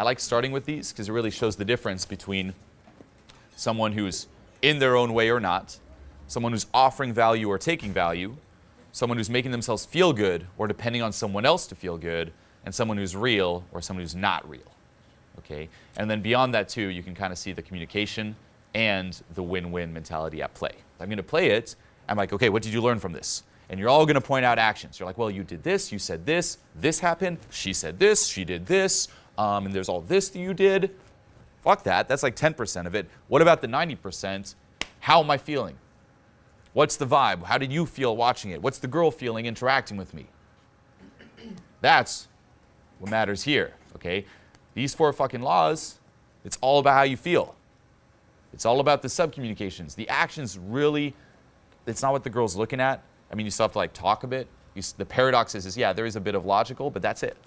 I like starting with these because it really shows the difference between someone who's in their own way or not, someone who's offering value or taking value, someone who's making themselves feel good or depending on someone else to feel good, and someone who's real or someone who's not real. Okay? And then beyond that too, you can kind of see the communication and the win-win mentality at play. I'm going to play it. I'm like, okay, what did you learn from this? And you're all going to point out actions. You're like, well, you did this, you said this happened, she said this, she did this, and there's all this that you did. Fuck that. That's like 10% of it. What about the 90%? How am I feeling? What's the vibe? How did you feel watching it? What's the girl feeling interacting with me? That's what matters here, okay? These 4 fucking laws, it's all about how you feel. It's all about the subcommunications. The actions really, it's not what the girl's looking at. I mean, you still have to like talk a bit. The paradox is, yeah, there is a bit of logical, but that's it.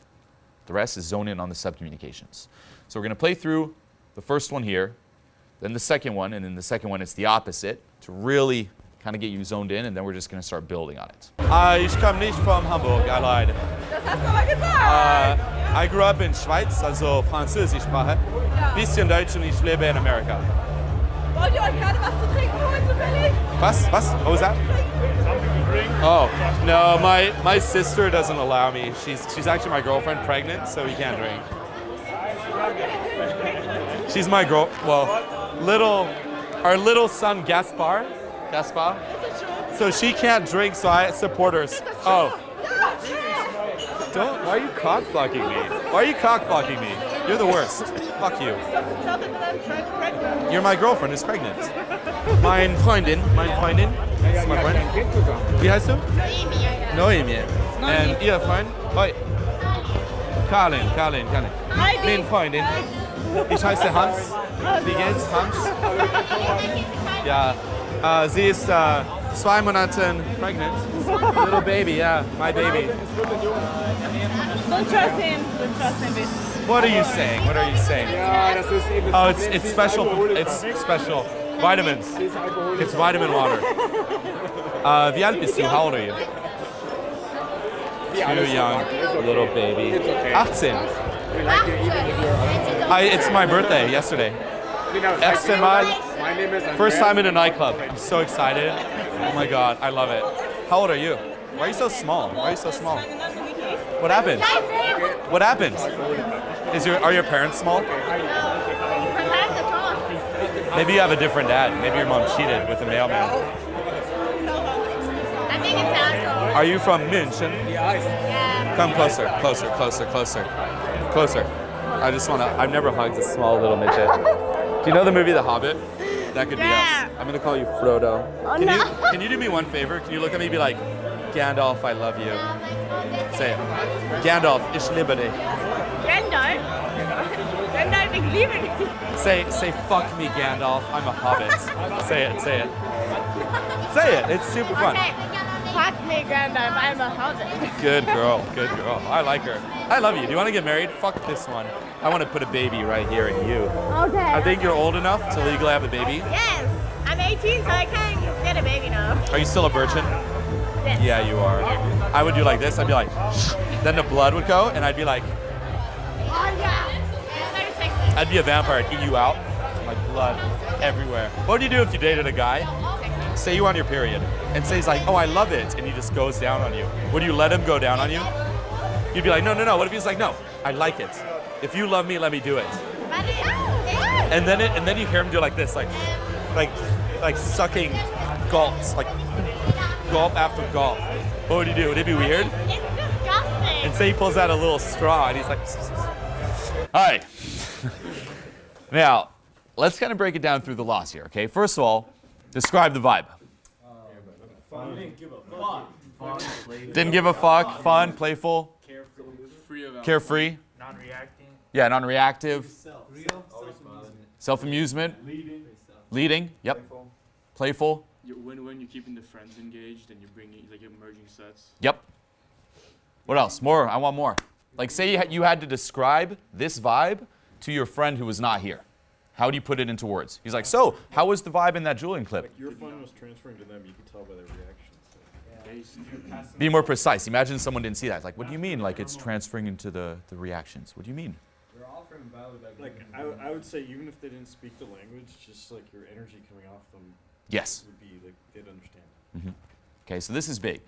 The rest is zone in on the subcommunications. So we're going to play through the first one here, then the second one, and in the second one it's the opposite to really kind of get you zoned in, and then we're just going to start building on it. Ich komme nicht from Hamburg, I lied. Das hast du aber gesagt. I grew up in Schweiz, also Französischsprache. Bisschen Deutsch und ich lebe in Amerika. Wollt ihr euch gerade was zu trinken holen zufällig? Was? What was that? Oh, no, my sister doesn't allow me. She's actually my girlfriend, pregnant, so we can't drink. She's my girl, well, our little son Gaspar, so she can't drink, so I support her. Oh. Why are you cock-blocking me? Why are you cock-blocking me? You're the worst. Fuck you. You're my girlfriend who's pregnant. Mein Freundin. Ist my friend. Wie heißt du? Noemi. And ihr Freund? Oi. Karin. Mein Freundin. Ich heiße Hans. Wie geht's, Hans? Ja. Sie ist 2 Monate pregnant. Little baby, yeah, my baby. Don't trust him. What are you saying? Oh, it's special. It's special. Vitamins. It's vitamin water. Wie alt bist du? How old are you? Too young. Little baby. 18. It's my birthday yesterday. Erste Mal. First time in a nightclub. I'm so excited. Oh my god, I love it. How old are you? Why are you so small? What happened? Are your parents small? Maybe you have a different dad. Maybe your mom cheated with a mailman. I think it's asshole. Are you from München? Yeah. Come closer. I've never hugged a small little midget. Do you know the movie The Hobbit? That could be us. I'm gonna call you Frodo. Oh, Can you do me one favor? Can you look at me and be like, Gandalf, I love you. Say it. Gandalf, ich liebe dich. Gandalf, ich liebe dich. Say fuck me, Gandalf, I'm a hobbit. Say it. Say it, it's super fun. Okay. Fuck me, Gandalf, I'm a hobbit. Good girl. I like her. I love you. Do you want to get married? Fuck this one. I want to put a baby right here in you. Okay. I think you're old enough to legally have a baby. Yes, I'm 18, so I can get a baby now. Are you still a virgin? Yes. Yeah, you are. I would do like this. I'd be like, then the blood would go, and I'd be like, Oh yeah. It's very sexy. I'd be a vampire. I'd eat you out. Like blood everywhere. What would you do if you dated a guy? Say you on your period, and say he's like, oh, I love it, and he just goes down on you. Would you let him go down on you? You'd be like, no. What if he's like, no, I like it. If you love me, let me do it. And then you hear him do like this, like sucking gulps, like gulp after gulp. What would you do? Would it be weird? It's disgusting. And say he pulls out a little straw, and he's like, All right. Now, let's kind of break it down through the laws here, okay? First of all, describe the vibe. Didn't give a fuck. Fun, playful, carefree. Non-reacting. Yeah, non-reactive. Self-amusement. Leading. Yep. Playful. When you're keeping the friends engaged and you're bringing, like, you're merging sets. Yep. What else? More. I want more. Like, say you had to describe this vibe to your friend who was not here. How do you put it into words? He's like, so, how was the vibe in that Julian clip? Like your fun was transferring to them, you could tell by their reactions. Be more precise. Imagine someone didn't see that. Like, what do you mean? Like, it's transferring into the reactions. What do you mean? We're all offering value, like I would say even if they didn't speak the language, just like your energy coming off them. Yes. Would be like they'd understand. Mm-hmm. Okay, so this is big.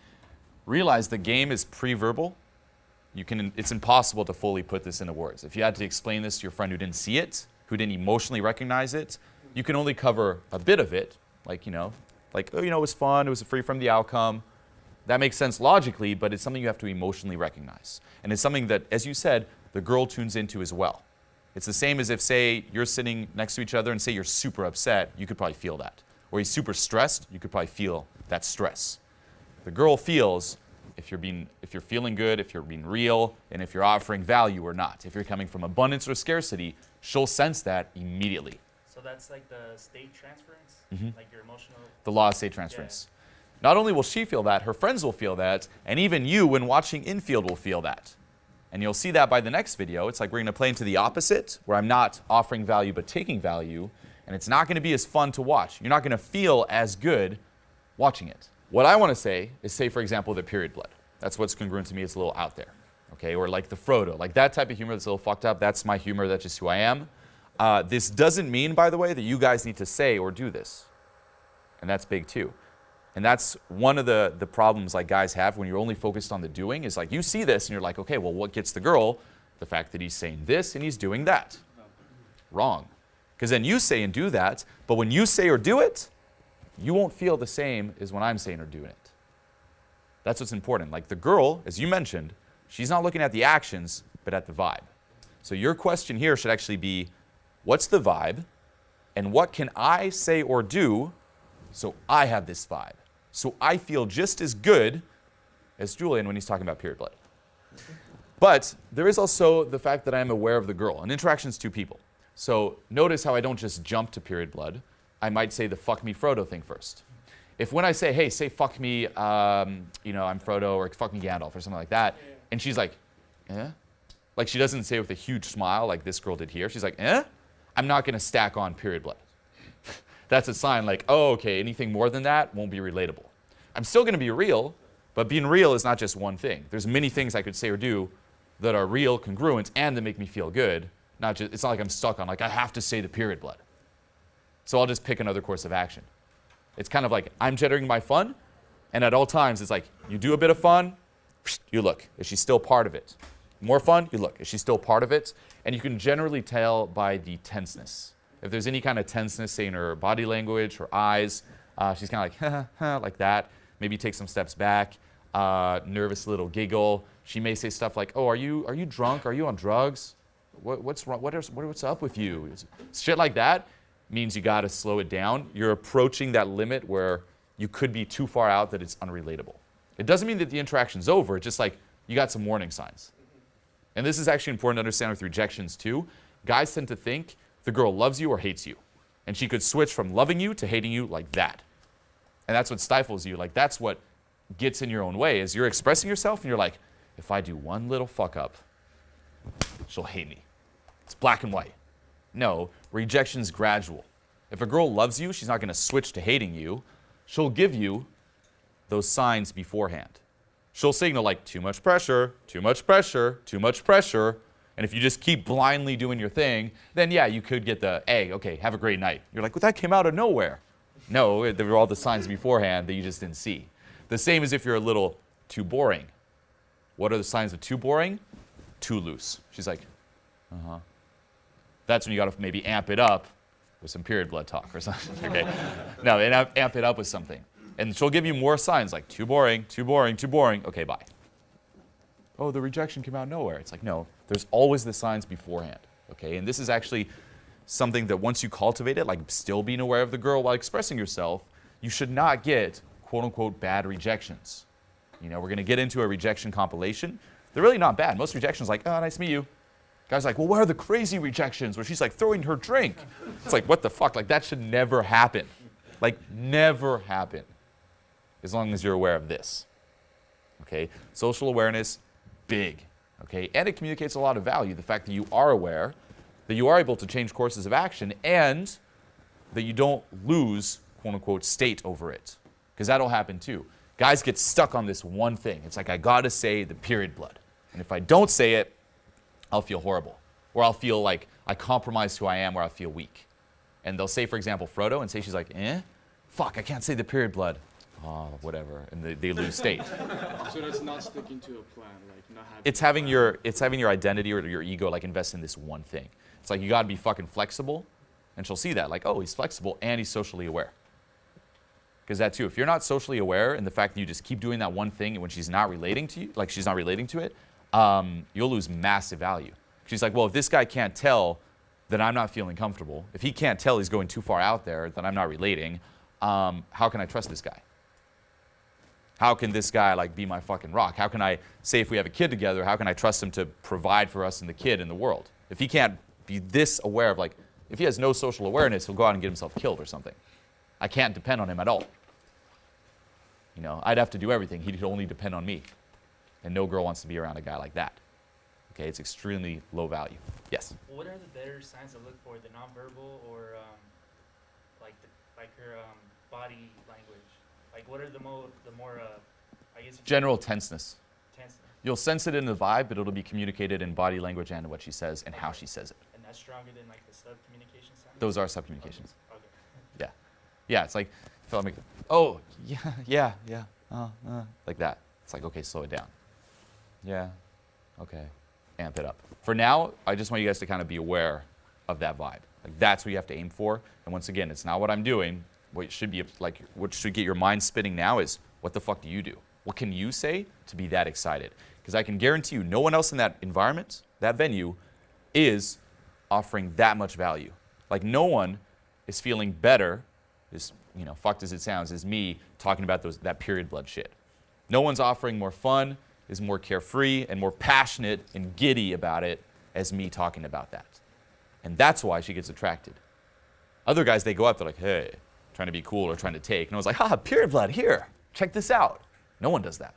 Realize the game is pre-verbal. It's impossible to fully put this into words. If you had to explain this to your friend who didn't see it, who didn't emotionally recognize it, you can only cover a bit of it, like, oh, it was fun, it was free from the outcome. That makes sense logically, but it's something you have to emotionally recognize. And it's something that, as you said, the girl tunes into as well. It's the same as if, say, you're sitting next to each other and say you're super upset, you could probably feel that. Or he's super stressed, you could probably feel that stress. The girl feels if you're feeling good, if you're being real, and if you're offering value or not. If you're coming from abundance or scarcity, she'll sense that immediately. So that's like the state transference, like your emotional. The law of state transference. Yeah. Not only will she feel that, her friends will feel that, and even you, when watching infield, will feel that. And you'll see that by the next video. It's like we're going to play into the opposite, where I'm not offering value but taking value, and it's not going to be as fun to watch. You're not going to feel as good watching it. What I want to say is, say, for example, the period blood. That's what's congruent to me. It's a little out there. Okay? Or like the Frodo. Like that type of humor that's a little fucked up. That's my humor. That's just who I am. This doesn't mean, by the way, that you guys need to say or do this. And that's big too. And that's one of the problems like guys have when you're only focused on the doing is like you see this and you're like, okay, well, what gets the girl? The fact that he's saying this and he's doing that. Wrong. Because then you say and do that, but when you say or do it, you won't feel the same as when I'm saying or doing it. That's what's important. Like the girl, as you mentioned, she's not looking at the actions, but at the vibe. So your question here should actually be, what's the vibe? And what can I say or do so I have this vibe? So I feel just as good as Julian when he's talking about period blood. But there is also the fact that I am aware of the girl. An interaction is two people. So notice how I don't just jump to period blood. I might say the fuck me Frodo thing first. If when I say, hey, say fuck me, I'm Frodo, or fuck me Gandalf, or something like that, and she's like, eh? Like she doesn't say it with a huge smile like this girl did here. She's like, eh? I'm not going to stack on period blood. That's a sign like, oh, okay, anything more than that won't be relatable. I'm still going to be real, but being real is not just one thing. There's many things I could say or do that are real, congruent, and that make me feel good. It's not like I'm stuck on, like, I have to say the period blood. So I'll just pick another course of action. It's kind of like I'm generating my fun, and at all times it's like you do a bit of fun, you look, is she still part of it? More fun, you look, is she still part of it? And you can generally tell by the tenseness. If there's any kind of tenseness, say in her body language, her eyes, she's kind of like, like that. Maybe take some steps back, nervous little giggle. She may say stuff like, oh, are you drunk? Are you on drugs? What's wrong? What's up with you? Shit like that means you got to slow it down. You're approaching that limit where you could be too far out that it's unrelatable. It doesn't mean that the interaction's over. It's just like you got some warning signs. And this is actually important to understand with rejections too. Guys tend to think the girl loves you or hates you. And she could switch from loving you to hating you like that. And that's what stifles you. Like that's what gets in your own way is you're expressing yourself and you're like, if I do one little fuck up, she'll hate me. It's black and white. No, rejection's gradual. If a girl loves you, she's not going to switch to hating you. She'll give you those signs beforehand. She'll signal like too much pressure, too much pressure, too much pressure. And if you just keep blindly doing your thing, then yeah, you could get the, hey, okay, have a great night. You're like, well, that came out of nowhere. No, there were all the signs beforehand that you just didn't see. The same as if you're a little too boring. What are the signs of too boring? Too loose. She's like, uh-huh. That's when you got to maybe amp it up with some period blood talk or something. Okay. No, and amp it up with something. And she'll give you more signs like too boring, too boring, too boring. Okay, bye. Oh, the rejection came out of nowhere. It's like, no, there's always the signs beforehand. Okay, and this is actually something that once you cultivate it, like still being aware of the girl while expressing yourself, you should not get quote unquote bad rejections. You know, we're going to get into a rejection compilation. They're really not bad. Most rejections like, oh, nice to meet you. Guys like, well, what are the crazy rejections where she's like throwing her drink? It's like, what the fuck? Like that should never happen. Like never happen. As long as you're aware of this. Okay, social awareness, big. Okay, and it communicates a lot of value. The fact that you are aware, that you are able to change courses of action, and that you don't lose, quote unquote, state over it. Because that'll happen too. Guys get stuck on this one thing. It's like, I gotta say the period blood. And if I don't say it, I'll feel horrible. Or I'll feel like I compromise who I am, or I feel weak. And they'll say, for example, Frodo, and say she's like, fuck, I can't say the period blood. Oh, whatever, and they lose state. So that's not sticking to a plan, like not having. It's having your identity or your ego like invest in this one thing. It's like you gotta be fucking flexible, and she'll see that, like, oh, he's flexible and he's socially aware. Because that too, if you're not socially aware, and the fact that you just keep doing that one thing, and when she's not relating to you, like she's not relating to it, you'll lose massive value. She's like, well, if this guy can't tell, then I'm not feeling comfortable. If he can't tell he's going too far out there, then I'm not relating. How can I trust this guy? How can this guy like be my fucking rock? How can I say if we have a kid together, how can I trust him to provide for us and the kid in the world? If he can't be this aware of, like, if he has no social awareness, he'll go out and get himself killed or something. I can't depend on him at all. You know, I'd have to do everything. He'd only depend on me. And no girl wants to be around a guy like that. Okay, it's extremely low value. Yes? What are the better signs to look for, the nonverbal or like her body language? Like what are the more I guess General tenseness. tenseness? You'll sense it in the vibe, but it'll be communicated in body language and what she says and how she says it. And that's stronger than like the sub-communication signs? Those are sub-communications. Okay. Yeah. Yeah, it's like, feel like, oh, yeah, like that. It's like, okay, slow it down. Yeah, okay, amp it up. For now, I just want you guys to kind of be aware of that vibe. Like that's what you have to aim for. And once again, it's not what I'm doing. What should be like, what should get your mind spinning now is, what the fuck do you do? What can you say to be that excited? Because I can guarantee you, no one else in that environment, that venue, is offering that much value. Like no one is feeling better, as fucked as it sounds, as me talking about that period blood shit. No one's offering more fun, is more carefree, and more passionate and giddy about it as me talking about that. And that's why she gets attracted. Other guys, they go up, they're like, hey, trying to be cool or trying to take. And I was like, period blood, here, check this out. No one does that.